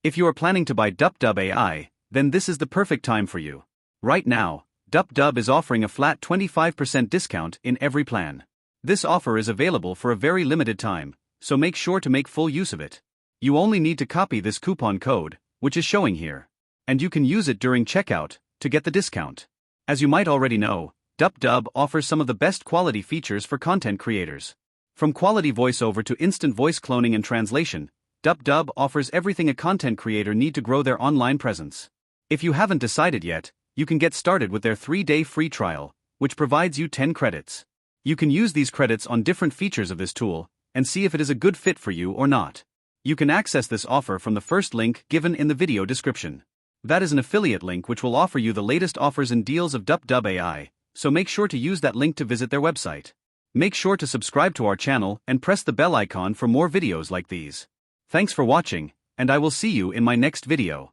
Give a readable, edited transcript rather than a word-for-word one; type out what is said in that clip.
If you are planning to buy DupDub AI, then this is the perfect time for you. Right now, DupDub is offering a flat 25% discount in every plan. This offer is available for a very limited time, so make sure to make full use of it. You only need to copy this coupon code, which is showing here, and you can use it during checkout to get the discount. As you might already know, DupDub offers some of the best quality features for content creators. From quality voiceover to instant voice cloning and translation, DupDub offers everything a content creator needs to grow their online presence. If you haven't decided yet, you can get started with their 3-day free trial, which provides you 10 credits. You can use these credits on different features of this tool and see if it is a good fit for you or not. You can access this offer from the first link given in the video description. That is an affiliate link which will offer you the latest offers and deals of DupDub AI, so make sure to use that link to visit their website. Make sure to subscribe to our channel and press the bell icon for more videos like these. Thanks for watching, and I will see you in my next video.